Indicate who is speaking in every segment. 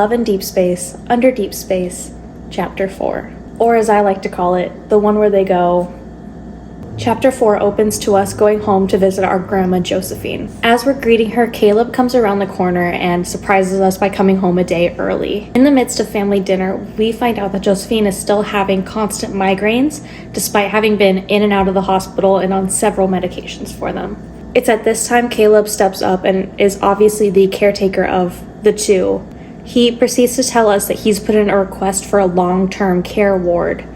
Speaker 1: Love and DeepSpace, Under Deep Space, Chapter 4. Or as I like to call it, the one where they go. Chapter 4 opens to us going home to visit our grandma Josephine. As we're greeting her, Caleb comes around the corner and surprises us by coming home a day early. In the midst of family dinner, we find out that Josephine is still having constant migraines, despite having been in and out of the hospital and on several medications for them. It's at this time Caleb steps up and is obviously the caretaker of the two. He proceeds to tell us that he's put in a request for a long-term care ward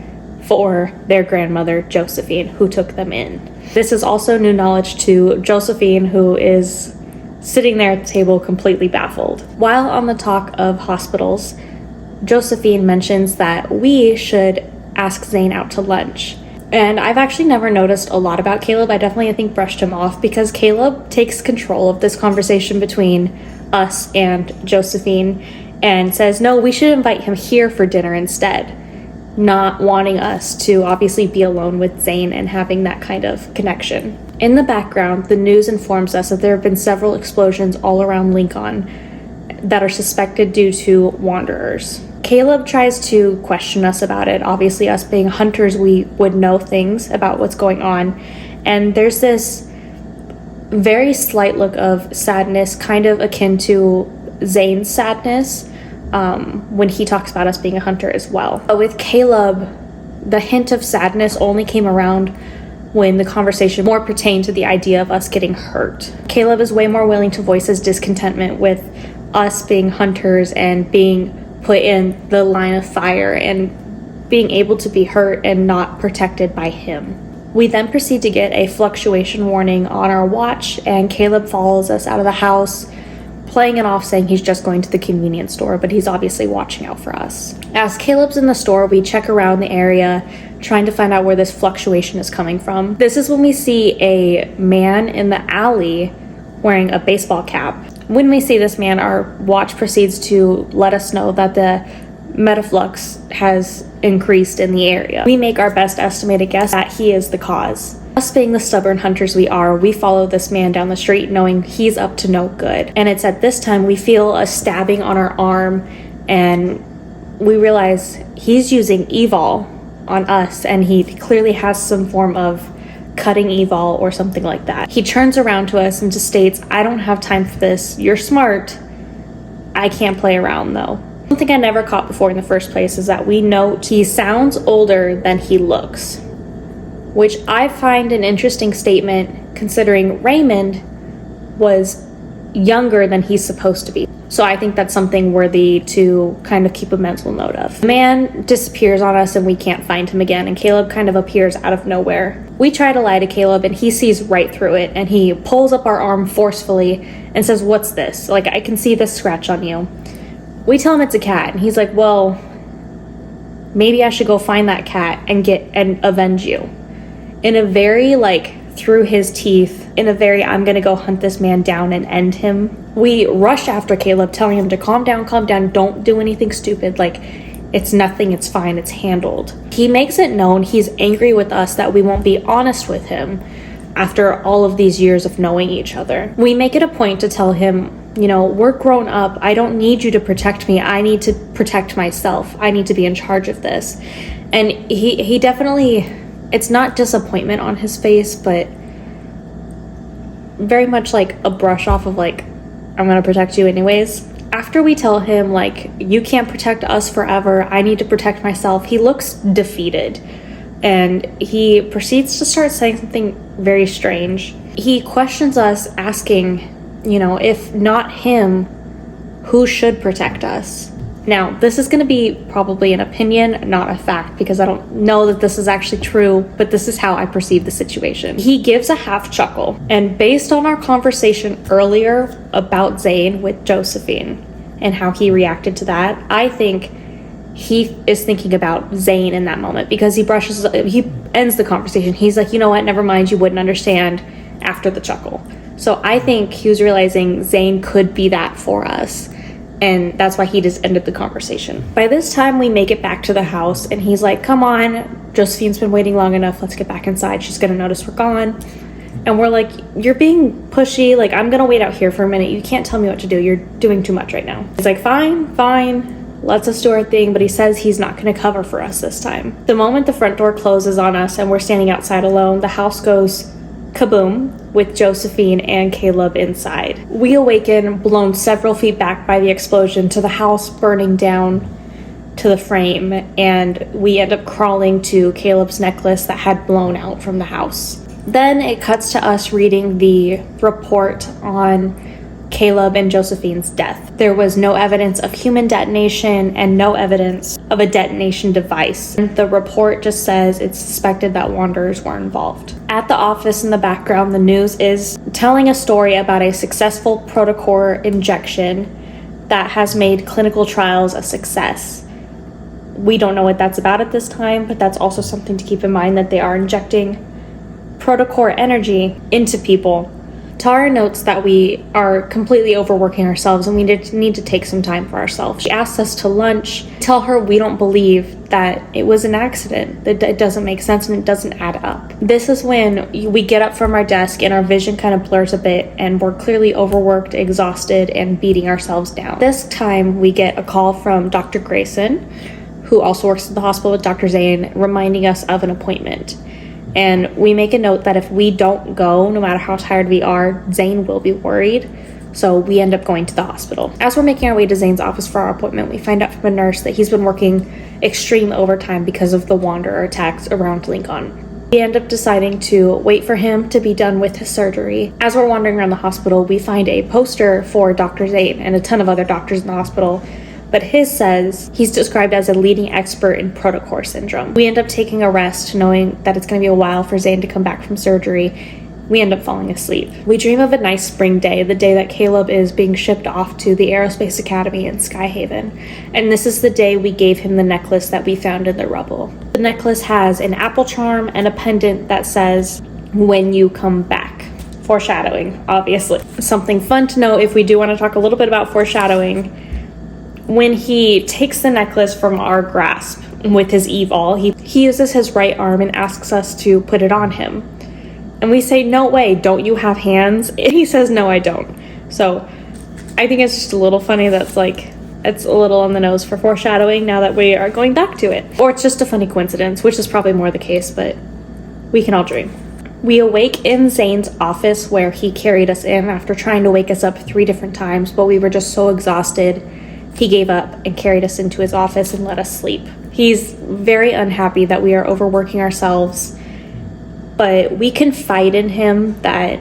Speaker 1: for their grandmother, Josephine, who took them in. This is also new knowledge to Josephine, who is sitting there at the table completely baffled. While on the talk of hospitals, Josephine mentions that we should ask Zayn out to lunch. And I've actually never noticed a lot about Caleb. I think brushed him off because Caleb takes control of this conversation between us and Josephine and says, no, we should invite him here for dinner instead, not wanting us to obviously be alone with Zayn and having that kind of connection. In the background, the news informs us that there have been several explosions all around Lincoln that are suspected due to wanderers. Caleb tries to question us about it. Obviously, us being hunters, we would know things about what's going on. And there's this very slight look of sadness, kind of akin to Zayn's sadness, when he talks about us being a hunter as well. But with Caleb, the hint of sadness only came around when the conversation more pertained to the idea of us getting hurt. Caleb is way more willing to voice his discontentment with us being hunters and being put in the line of fire and being able to be hurt and not protected by him. We then proceed to get a fluctuation warning on our watch, and Caleb follows us out of the house, playing it off saying he's just going to the convenience store, but he's obviously watching out for us. As Caleb's in the store, we check around the area, trying to find out where this fluctuation is coming from. This is when we see a man in the alley wearing a baseball cap. When we see this man, our watch proceeds to let us know that the metaflux has increased in the area. We make our best estimated guess that he is the cause. Us being the stubborn hunters we are, we follow this man down the street knowing he's up to no good. And it's at this time we feel a stabbing on our arm and we realize he's using evol on us, and he clearly has some form of cutting evol or something like that. He turns around to us and just states, I don't have time for this. You're smart. I can't play around though. One thing I never caught before in the first place is that we note he sounds older than he looks, which I find an interesting statement considering Raymond was younger than he's supposed to be. So I think that's something worthy to kind of keep a mental note of. The man disappears on us and we can't find him again, and Caleb kind of appears out of nowhere. We try to lie to Caleb and he sees right through it, and he pulls up our arm forcefully and says, what's this? Like, I can see this scratch on you. We tell him it's a cat, and he's like, well, maybe I should go find that cat and avenge you. In a very, through his teeth, in a very, I'm gonna go hunt this man down and end him. We rush after Caleb, telling him to calm down, don't do anything stupid. It's nothing, it's fine, it's handled. He makes it known he's angry with us that we won't be honest with him after all of these years of knowing each other. We make it a point to tell him, we're grown up. I don't need you to protect me. I need to protect myself. I need to be in charge of this. And he definitely, it's not disappointment on his face, but very much like a brush off of I'm gonna protect you anyways. After we tell him you can't protect us forever, I need to protect myself, he looks defeated and he proceeds to start saying something very strange. He questions us, asking, if not him, who should protect us? Now, this is going to be probably an opinion, not a fact, because I don't know that this is actually true, but this is how I perceive the situation. He gives a half chuckle, and based on our conversation earlier about Zayn with Josephine and how he reacted to that, I think he is thinking about Zayn in that moment, because he ends the conversation. He's like, you know what, never mind, you wouldn't understand, after the chuckle. So I think he was realizing Zayn could be that for us. And that's why he just ended the conversation. By this time, we make it back to the house, and he's like, come on, Josephine's been waiting long enough. Let's get back inside. She's going to notice we're gone. And we're like, you're being pushy. Like, I'm gonna wait out here for a minute. You can't tell me what to do. You're doing too much right now. He's like, fine. Lets us do our thing, but he says he's not gonna cover for us this time. The moment the front door closes on us and we're standing outside alone, the house goes kaboom with Josephine and Caleb inside. We awaken, blown several feet back by the explosion, to the house burning down to the frame, and we end up crawling to Caleb's necklace that had blown out from the house. Then it cuts to us reading the report on Caleb and Josephine's death. There was no evidence of human detonation and no evidence of a detonation device. And the report just says it's suspected that wanderers were involved. At the office in the background, the news is telling a story about a successful protocore injection that has made clinical trials a success. We don't know what that's about at this time, but that's also something to keep in mind, that they are injecting protocore energy into people. Tara notes that we are completely overworking ourselves and we need to take some time for ourselves. She asks us to lunch. Tell her we don't believe that it was an accident, that it doesn't make sense and it doesn't add up. This is when we get up from our desk and our vision kind of blurs a bit and we're clearly overworked, exhausted, and beating ourselves down. This time we get a call from Dr. Grayson, who also works at the hospital with Dr. Zayn, reminding us of an appointment. And we make a note that if we don't go, no matter how tired we are, Zayn will be worried. So we end up going to the hospital. As we're making our way to Zayn's office for our appointment, we find out from a nurse that he's been working extreme overtime because of the wanderer attacks around Lincoln. We end up deciding to wait for him to be done with his surgery. As we're wandering around the hospital, we find a poster for Dr. Zayn and a ton of other doctors in the hospital, but his says he's described as a leading expert in protocore syndrome. We end up taking a rest, knowing that it's going to be a while for Zayn to come back from surgery. We end up falling asleep. We dream of a nice spring day, the day that Caleb is being shipped off to the Aerospace Academy in Skyhaven. And this is the day we gave him the necklace that we found in the rubble. The necklace has an apple charm and a pendant that says, "When you come back." Foreshadowing, obviously. Something fun to know, if we do want to talk a little bit about foreshadowing, when he takes the necklace from our grasp with his evol, he uses his right arm and asks us to put it on him. And we say, "No way, don't you have hands?" And he says, "No, I don't." So I think it's just a little funny that's like, it's a little on the nose for foreshadowing now that we are going back to it. Or it's just a funny coincidence, which is probably more the case, but we can all dream. We awake in Zayn's office where he carried us in after trying to wake us up 3 different times, but we were just so exhausted. He gave up and carried us into his office and let us sleep. He's very unhappy that we are overworking ourselves, but we confide in him that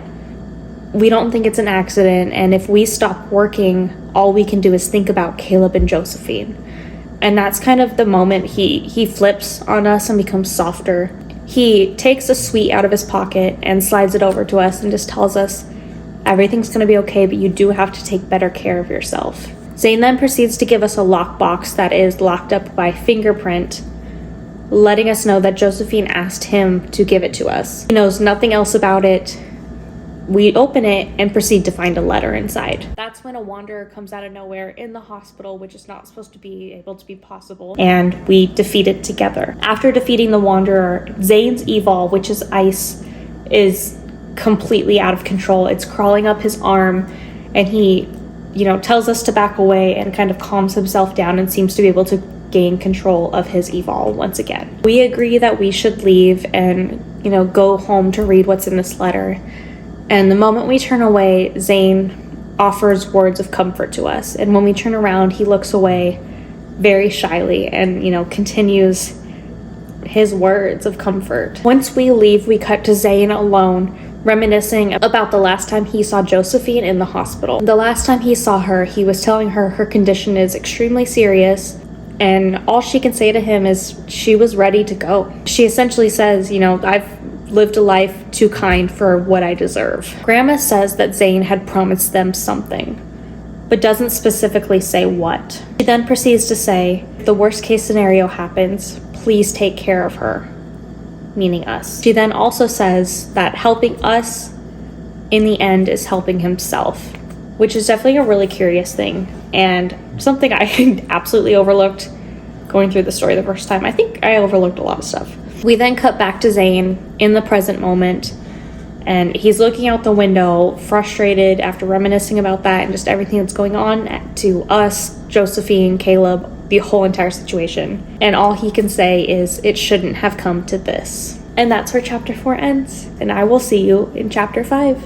Speaker 1: we don't think it's an accident, and if we stop working, all we can do is think about Caleb and Josephine. And that's kind of the moment he flips on us and becomes softer. He takes a sweet out of his pocket and slides it over to us and just tells us, "Everything's gonna be okay, but you do have to take better care of yourself." Zayn then proceeds to give us a lockbox that is locked up by fingerprint, letting us know that Josephine asked him to give it to us. He knows nothing else about it. We open it and proceed to find a letter inside. That's when a wanderer comes out of nowhere in the hospital, which is not supposed to be able to be possible, and we defeat it together. After defeating the wanderer, Zayn's evol, which is ice, is completely out of control. It's crawling up his arm, and he tells us to back away and kind of calms himself down and seems to be able to gain control of his evol once again. We agree that we should leave and, go home to read what's in this letter. And the moment we turn away, Zayn offers words of comfort to us. And when we turn around, he looks away very shyly and, continues his words of comfort. Once we leave, we cut to Zayn alone, reminiscing about the last time he saw Josephine in the hospital. The last time he saw her, he was telling her her condition is extremely serious, and all she can say to him is she was ready to go. She essentially says, "I've lived a life too kind for what I deserve." Grandma says that Zayn had promised them something, but doesn't specifically say what. She then proceeds to say, "If the worst case scenario happens, please take care of her," meaning us. She then also says that helping us in the end is helping himself, which is definitely a really curious thing and something I absolutely overlooked going through the story the first time. I think I overlooked a lot of stuff. We then cut back to Zayn in the present moment, And he's looking out the window, frustrated after reminiscing about that and just everything that's going on to us, Josephine, Caleb, the whole entire situation. And all he can say is, it shouldn't have come to this. And that's where chapter 4 ends. And I will see you in chapter 5.